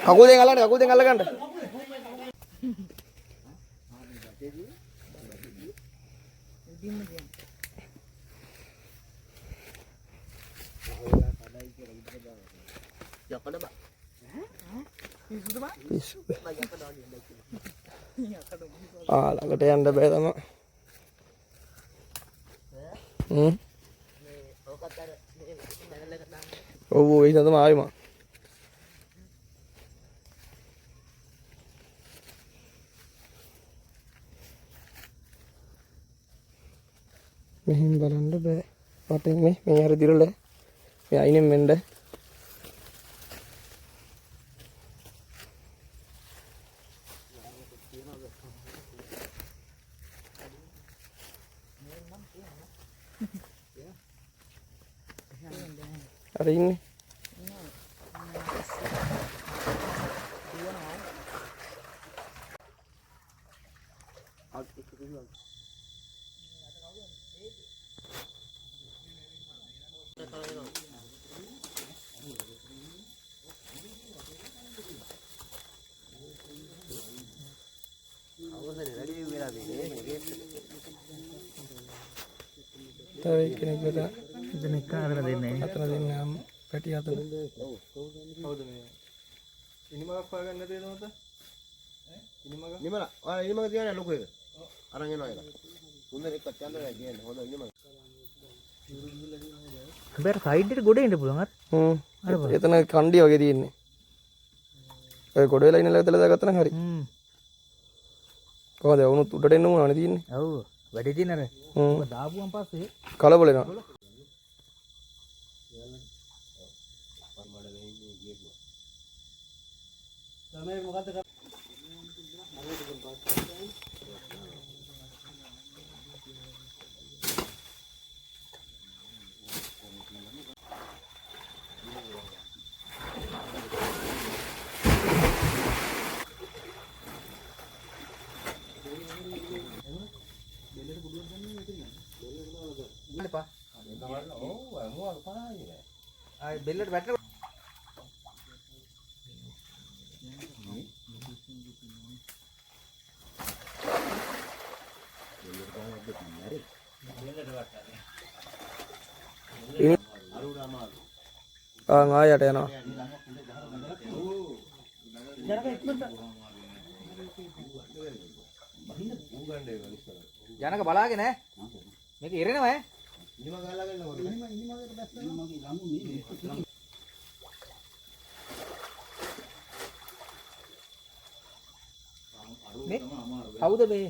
කකුලෙන් අල්ලගන්න. පිස්සු. ළඟට යන්න බෑ තමයි. ඔව් ඒ නිසා තමයි ආවේ මම. මෙහෙම බලන්න බෑ. වටෙන් මේ හරි දිරල. මේ අයිනෙන් මෙන්න. අර ඉන්නේ. තව කෙනෙක්ට ඉතින් එක අරගෙන දෙන්නේ නැහැ. අතන දෙන්නම් පැටි අතන. කවුද මේ? ඉනිමගක් පාගන්න දෙනවද? ඉනිමග? නිමල. ඔයා ඉනිමග තියන්නේ ලොකු එක. අරන් එනවා ඒක. තුන්දෙනෙක් එක්ක චන්දරයි කියන්නේ. හොඳ ඉනිමග. අපේ සයිඩ් එකට ගොඩ එන්න පුළුවන් අර. අර එතන කණ්ඩිය වගේ තියෙන්නේ. ඔය ගොඩ වෙලා ඉන්න ලෙවතල දාගත්තා නම් හරි. කොහොමද වුණත් උඩට එන්න ඕනනේ තියෙන්නේ. ඔව්. වැඩි දින අර. ඔබ දාපුවන් පස්සේ කලබල වෙනවා. තමයි මොකද්ද බෙල්ලට වැටෙන ආයට යනවා. ජනක බලාගෙන ඈ මේක ඉරෙනවා ඈ ඉනිමග අල්ලගන්න ඕනේ. ඉනිමගට බැස්සනවා. ඉනිමගේ ළඟු නේ. මේ කවුද මේ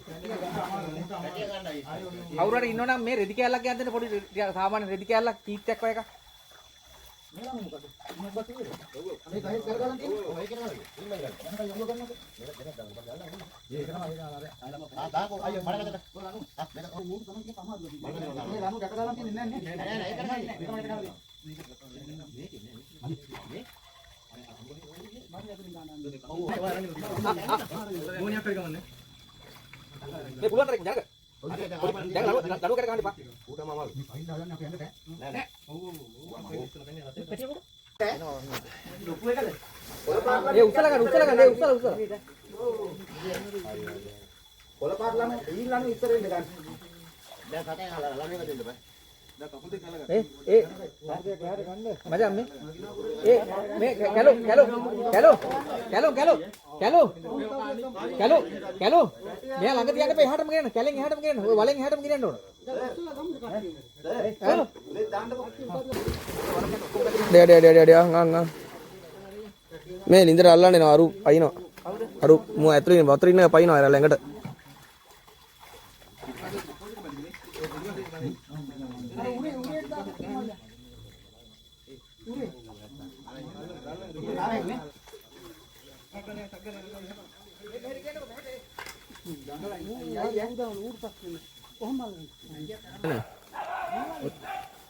කවුරු හරි ඉන්නවනම් මේ රෙදි කෑල්ලක් ගන්න දෙන්න පොඩි සාමාන්‍ය රෙදි කෑල්ලක් කීත්තක් වගේ එකක් මේලා මොකද මොකක්ද තියෙන්නේ මේ කයි කරගන්න තියෙන්නේ ඔය කරනවා ඉන්නයි ගන්න දැන් යන්න ගන්නකො මේක දෙකක් දාන්න බෑ ඒක තමයි ආලම දාපෝ අයියෝ මඩකට ලනු මේක මූඩ් තමයි කිය තමයි මේ ලනු දැක දාලා තියෙන්නේ නැහැ නෑ නෑ ඒක තමයි මේක තමයි කරන්නේ මේක මොනියක් හරි ගමන්නේ මේ පුළුවන් තරම් ජනක දැන් ලනු කර ගන්න එපා ඌටම අමාරු අයින් දාගන්න අපි යන්න බෑ නෑ නෑ ඔව් ලොකු එකද ඒ උස්සලා ගන්න ඒ උස්සලා කොළ පාට ලනු ඊ ලනු ඉස්සර වෙන්න ගන්න දැන් කටෙන් ලනු එක දෙන්න බෑ දැන් කකුල් දෙක ගාලා ගන්න ඒ සාර්ධක ගහට ගන්න මචං මේ කැලෝ මෙයා ළඟ තියන්න එපා එහාටම ගෙනන්න කැලෙන් එහාටම ගෙනන්න ඔය වලෙන් එහාටම ගෙනන්න ඕන මේ ලින්දර අල්ලන්න එනවා අරු අයිනවා අරු මු ඇතුලේ වතුර ඉන්න පයින්නවා අර ළඟට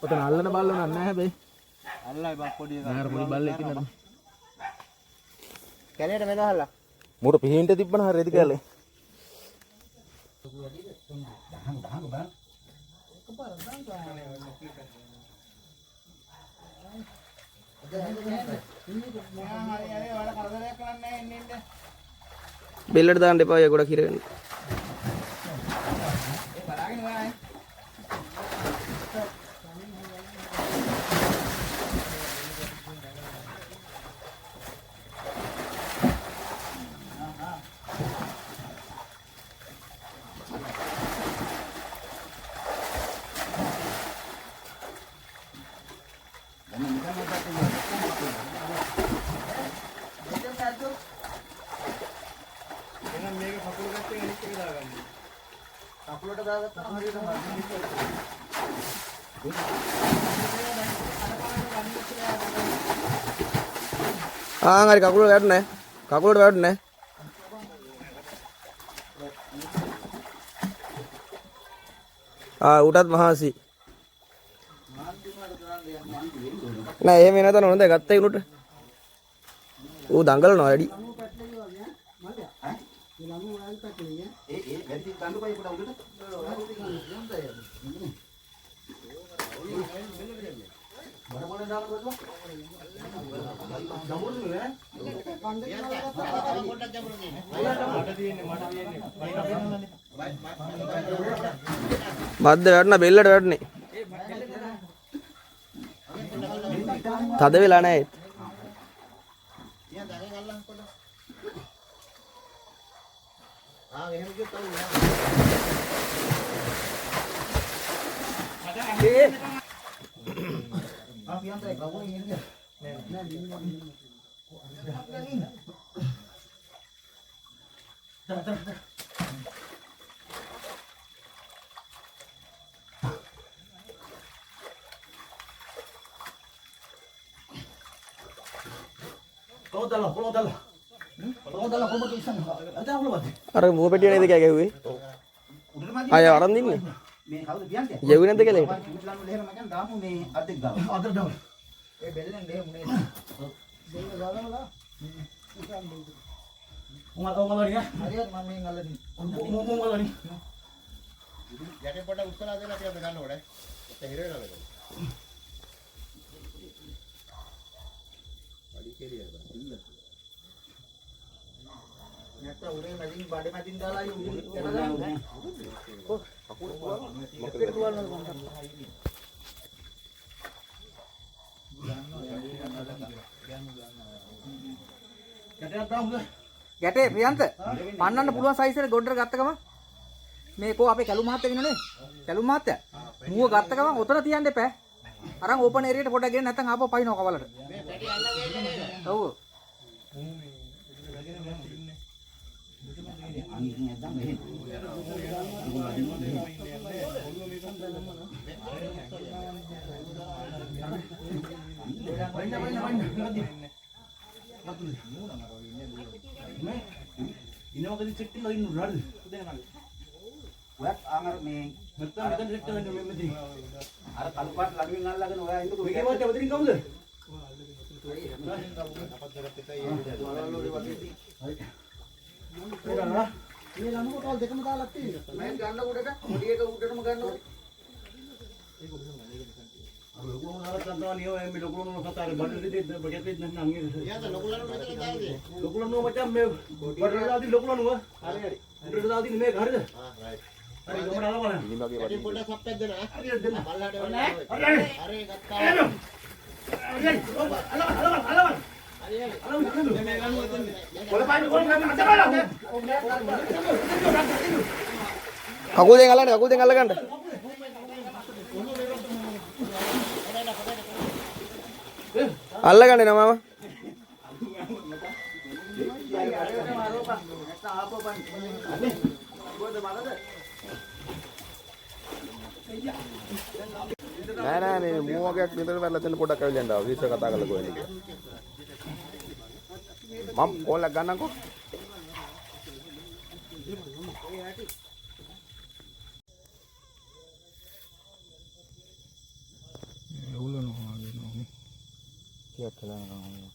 ඔතන අල්ලන බල්ල නෑ හැබැයි අල්ලයි බා පොඩි එකක් නෑ පොඩි බල්ලෙක් ඉන්නද කැලේට මේ ගහලා මූට පිහින්ට තිබ්බන හරි රෙදි කැලේ බෙල්ලට දාන්න එපා අය ගොඩක් හිර වෙන්න. හරි කකුල වැටුනේ. කකුලට වැටුනේ. උටත් මහසි. නෑ එහෙම නැතන හොඳයි ගත්තා උනට. ඌ දඟලනවා වැඩි. මද්ද වැටුණා බෙල්ලට වැටුනේ. තද වෙලා නැහැ. අර මුව පෙට්ටිය නේද කෑ ගැහුවේ? අය අරන් දින්නේ. මේ කවුද කියන්නේ? යවුවේ නැද්ද කියලා ඒක? කිවිලන්න ලෙහෙම මචං දාමු මේ අද්දෙක් දාමු. අද්දෙක් දාමු. ඒ බෙල්ලෙන් දෙමු නේද? දෙන්න දාලාමලා. උංගලනි. හරියට මම මේන් අල්ලන්නේ. උංගලනි. යටේ පොඩ උස්සලා දෙලා අපි ගන්න ඕනේ. ඔත හිර වෙනවද? වැඩි කෙලියද? ඉන්න. නැත්නම් උරේ මැදින් බඩේ මැදින් දාලා යන්නේ. ඔව්. අකුර මොකද දුවන්නද කොහොමද? ගැටේ ප්‍රියන්ත පන්නන්න පුළුවන් සයිස් එකට ගොඩට ගත්ත ගමන් මේ කෝ අපේ කැලු මහත්තයා ඉන්නනේ කැලු මහත්තයා මුව ගත්ත ගමන් ඔතන තියන්න එපා අරන් ඕපන් ඒරියට පොඩක් ගෙන නැත්නම් ආපහු පයින්නවා කවලට මේ පැටි අල්ලගෙන ඔව් ඉනවකදී සෙට් එකක් ඉන්න උනාද ඔයක් ආමර මේ නැත්තම් මෙතන සෙට් එකක් වෙන්න මෙතන අර කල්පාට ළඟින් අල්ලගෙන ඔයා ඉන්නකෝ මේකේ මත මෙතනින් කවුද මේ ළමෝ කවල් දෙකම දාලා තියෙනවා මම ගන්න උඩට පොඩි එක උඩටම ගන්නවා අර ලොකුම නාරක් ගන්නවා නියෝ මේ ලොකුම සතාරේ බඩේ දෙද්ද බඩේ දෙද්ද නම් අංගේ යාද ලොකුලන මෙතන දාන්නේ ලොකුලන මචං මේ බඩේ දාදී ලොකුලන හරි හරි උඩට දාදී මේක හරිද හරි ගමන ආව බලන්න ඉනි මගේ වගේ පොඩ සප්පයක් දෙන්න හරියට දෙන්න බල්ලාට හරි ගත්තා හරි අලවල් කකුලෙන් අල්ලන්න කකුලෙන් අල්ලගන්න අල්ලගන්න නෑ මාමා නෑ නෑ මේ මුවගයක් විතර වැරලා දෙන්න පොඩක් අවිලෙන් දාව විතර කතා කරලා කොහෙන්ද කියලා මම කෝල් එක ගන්නම්කෝ එවුලනවා වගේ නෝ කියක් කළා නෝ